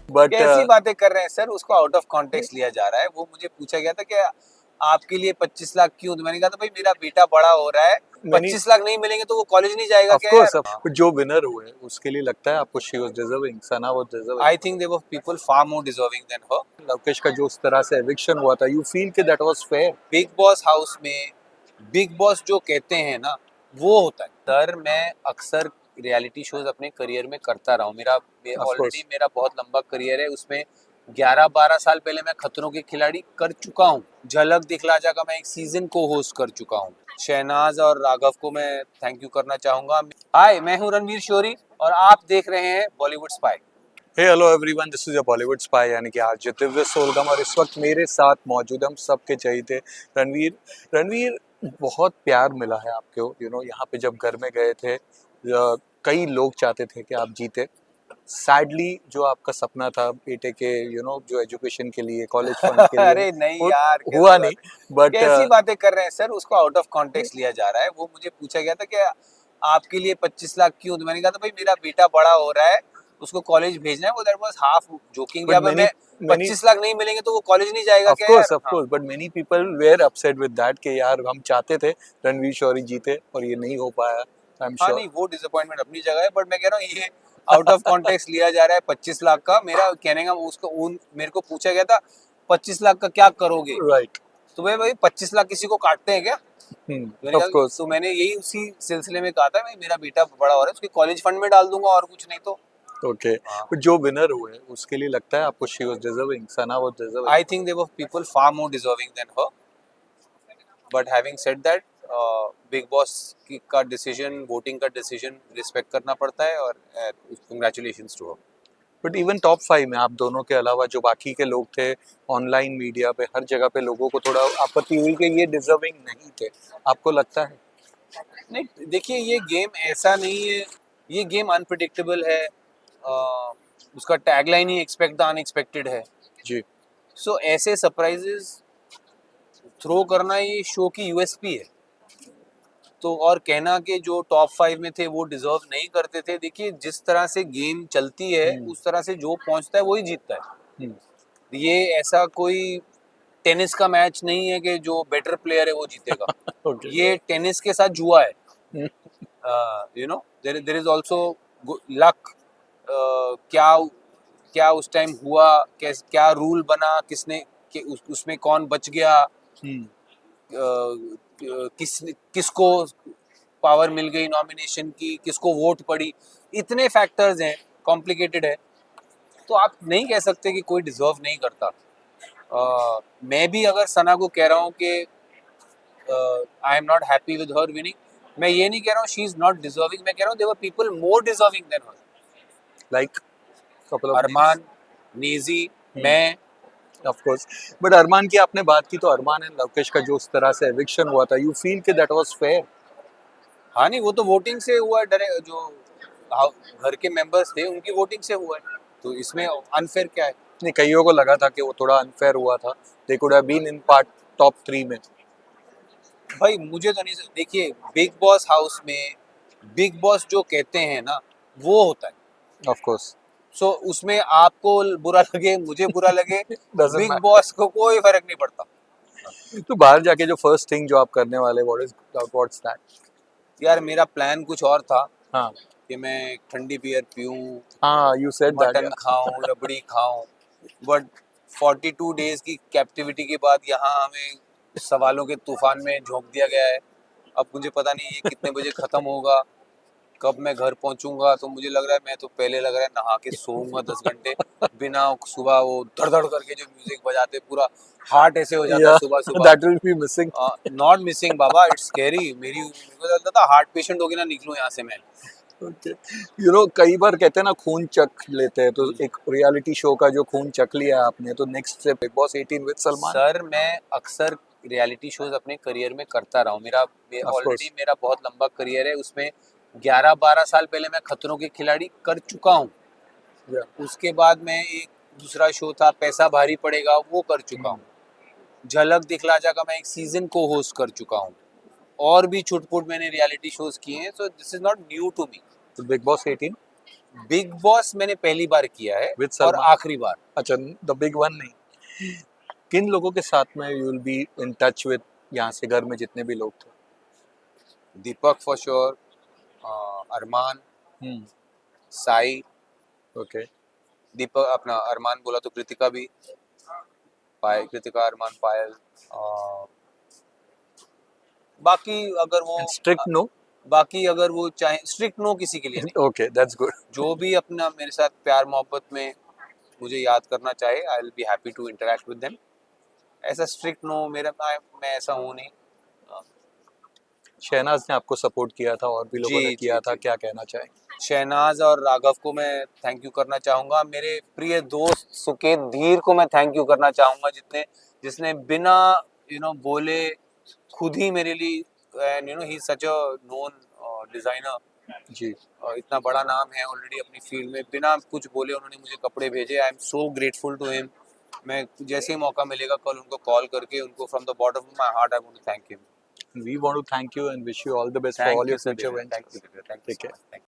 But कैसी बातें कर रहे हैं सर, उसको आउट ऑफ कॉन्टेक्स्ट लिया जा रहा है। वो मुझे पूछा गया था कि आपके लिए 25 लाख क्यों, तो मैंने कहा था भाई मेरा बेटा बड़ा हो रहा है, 25 लाख नहीं मिलेंगे तो वो कॉलेज नहीं जाएगा ऑफ क्या कोर्स यार। जो विनर हुए उसके लिए लगता है आपको she was deserving, Sana was deserving? I think there were people far more deserving than her. Lovekesh का जो उस तरह से एविक्शन हुआ था, यू फील कि that was fair? Bigg Boss house में बिग बॉस जो कहते हैं ना वो होता है। सर मैं अक्सर रियलिटी शोज अपने करियर में करता रहा हूँ। मेरा ऑलरेडी मेरा बहुत लंबा करियर है उसमें। 11-12 साल पहले मैं खतरों के खिलाड़ी कर चुका हूँ। झलक दिखला जा का मैं एक सीजन को होस्ट कर चुका हूँ। शहनाज और राघव को मैं थैंक यू करना चाहूंगा। हाय, मैं हूँ रणवीर शोरी और आप देख रहे हैं Bollywood spy. Hey hello everyone, this is your Bollywood spy यानी कि आज दिव्य सोलगम, और इस वक्त मेरे साथ मौजूद हम सबके चाहिए रणवीर। रणवीर, बहुत प्यार मिला है आपको, यहाँ पे जब घर में गए थे कई लोग चाहते थे कि आप जीते। सैडली जो आपका सपना था बेटे के जो एजुकेशन के लिए, कॉलेज फंड के लिए, अरे नहीं यार, हुआ नहीं। बट कैसी बातें कर रहे हैं सर, उसको आउट ऑफ कॉन्टेक्स्ट लिया जा रहा है। वो मुझे पूछा गया था कि आपके लिए 25 लाख क्यों, तो मैंने कहा था भाई मेरा बेटा बड़ा हो रहा है, उसको कॉलेज भेजना है। वो that was half joking. But मैं 25 लाख नहीं मिलेंगे तो वो कॉलेज नहीं जाएगा क्या यार। Of course but many people were upset with that कि यार हम चाहते थे रणवीर शौरी जीते और ये नहीं हो पाया। आई एम हाँ श्योर। नहीं, वो डिसअपॉइंटमेंट अपनी जगह है, बट मैं कह रहा हूँ ये आउट ऑफ कॉन्टेक्स्ट लिया जा रहा है 25 लाख का। मेरा कहने का उसको मेरे को पूछा गया था 25 लाख का क्या करोगे, राइट। तो भाई 25 लाख किसी को काटते हैं क्या। मैंने ऑफ कहा कोर्स। तो मैंने यही उसी सिलसिले में कहा था भाई मेरा बेटा बड़ा हो रहा है, उसके कॉलेज फंड में डाल दूंगा और कुछ नहीं तो। ओके। हाँ। जो विनर हुए उसके लिए लगता है आपको she was deserving, Sana was deserving? I think there were people far more deserving than her, but having said that Bigg Boss का डिसीजन, वोटिंग का डिसीजन रिस्पेक्ट करना पड़ता है और congratulations to her. But even top 5 में आप दोनों के अलावा जो बाकी के लोग थे, ऑनलाइन मीडिया पे हर जगह पे लोगों को थोड़ा आपत्ति हुई कि ये डिजर्विंग नहीं थे। आपको लगता है? नहीं देखिए, ये गेम ऐसा नहीं है, ये गेम अनप्रिडिक्टेबल है। उसका tagline he expect the unexpected है। जी। सो ऐसे सरप्राइजेस थ्रो करना ये शो की यूएसपी है। तो और कहना कि जो टॉप 5 में थे वो डिजर्व नहीं करते थे, देखिए जिस तरह से गेम चलती है उस तरह से जो पहुंचता है वही जीतता है। ये ऐसा कोई टेनिस का मैच नहीं है कि जो बेटर प्लेयर है वो जीतेगा। ओके। ये टेनिस के साथ जुआ है। You know there is also luck. क्या क्या उस टाइम हुआ, क्या रूल बना, किसने उसमें कौन बच गया, किसको पावर मिल गई नॉमिनेशन की, किसको वोट पड़ी, इतने फैक्टर्स हैं, कॉम्प्लिकेटेड है। तो आप नहीं कह सकते कि कोई डिजर्व नहीं करता। मैं भी अगर सना को कह रहा हूँ कि I am not happy with her winning, मैं ये नहीं कह रहा हूँ शी इज नॉट डिजर्विंग, मैं कह रहा हूँ there were people more deserving than her. Like couple of Armaan, Nezy, मैं। Of course. बट अरमान की आपने बात की तो अरमान एंड लवकेश का जो उस तरह से एविक्शन हुआ था, यू फील कि दैट वाज फेयर? हाँ नहीं, वो तो वोटिंग से हुआ है, जो घर के मेंबर्स थे उनकी वोटिंग से हुआ है, तो इसमें अनफेयर क्या है। नहीं, कईयों को लगा था कि वो थोड़ा अनफेयर हुआ था, they could have been in part top 3 में। भाई मुझे तो नहीं, देखिए बिग बॉस हाउस में बिग बॉस जो कहते हैं ना वो होता है। Of course. सो उसमें आपको बुरा लगे, मुझे बुरा लगे, डजंट बिग मैटर। बॉस को कोई फर्क नहीं पड़ता। तो बाहर जाके जो फर्स्ट थिंग जो आप करने वाले, व्हाट्स दैट? यार मेरा प्लान कुछ और था हाँ। कि मैं एक ठंडी बियर पीऊं, हाँ, यू सेड दैट। मटन खाऊं, रबड़ी खाऊं, बट 42 डेज की कैप्टिविटी के बाद यहाँ हमें सवालों के तूफान में झोंक दिया गया है। अब मुझे पता नहीं ये कितने बजे ख़त्म होगा, कब मैं घर पहुंचूंगा। तो मुझे लग रहा है, मैं तो पहले लग रहा है नहा के सोऊंगा 10 घंटे बिना सुबह वो धड़ धड़ करके जो म्यूजिक बजाते, पूरा हार्ट ऐसे हो जाता है सुबह सुबह। That will be missing. Not missing Baba, it's scary. मेरे को लगता था हार्ट पेशेंट होके ना निकलूं यहाँ से मैं। ओके। कई बार कहते हैं ना खून चख लेते हैं, तो एक रियलिटी शो का जो खून चख लिया आपने, तो नेक्स्ट से big boss 18 with Salman. Sir मैं अक्सर रियलिटी शोज अपने करियर में करता रहा हूँ। मेरा ऑलरेडी मेरा बहुत लंबा करियर है उसमें। 11-12 साल पहले मैं खतरों के खिलाड़ी कर चुका हूँ। उसके बाद मैं एक दूसरा शो था पैसा भारी पड़ेगा, वो कर चुका हूँ। झलक दिखला जा का मैं एक सीजन को होस्ट कर चुका हूँ। और भी छुटपुट मैंने रियलिटी शोज किए हैं, so this is not new to me. तो बिग बॉस 18 बिग बॉस मैंने पहली बार किया है विद और सलमान? आखिरी बार। अच्छा, द बिग वन नहीं। किन लोगों के साथ में you will be in touch with, यहाँ से घर में जितने भी लोग थे? Deepak for sure, Armaan, Sai, okay. Deepak अपना अरमान बोला तो कृतिका भी, कृतिका, अरमान, पायल। बाकी अगर वो स्ट्रिक्ट नो? बाकी अगर वो चाहे, स्ट्रिक्ट नो किसी के लिए नहीं। Okay, that's good. जो भी अपना मेरे साथ प्यार मोहब्बत में मुझे याद करना चाहे, I will be happy to interact with them. ऐसा स्ट्रिक्ट नो मेरा, मैं ऐसा हूँ नहीं। शहनाज ने आपको सपोर्ट किया था और भी लोगों ने जी जी किया था, जी। क्या कहना चाहें? शहनाज और राघव को मैं थैंक यू करना चाहूँगा। मेरे प्रिय दोस्त सुकेत धीर को मैं थैंक यू करना चाहूँगा, जिसने बिना बोले खुद ही मेरे लिए, and he such a known designer, जी। इतना बड़ा नाम है ऑलरेडी अपनी फील्ड में, बिना कुछ बोले उन्होंने मुझे कपड़े भेजे। I am so grateful to him. मैं जैसे ही मौका मिलेगा कल उनको कॉल करके उनको from the bottom of my heart I want to thank him. We want to thank you and wish you all the best for thank all you your sir future Divya, thank ventures. You Divya, thank you Take so care. Much, thank you.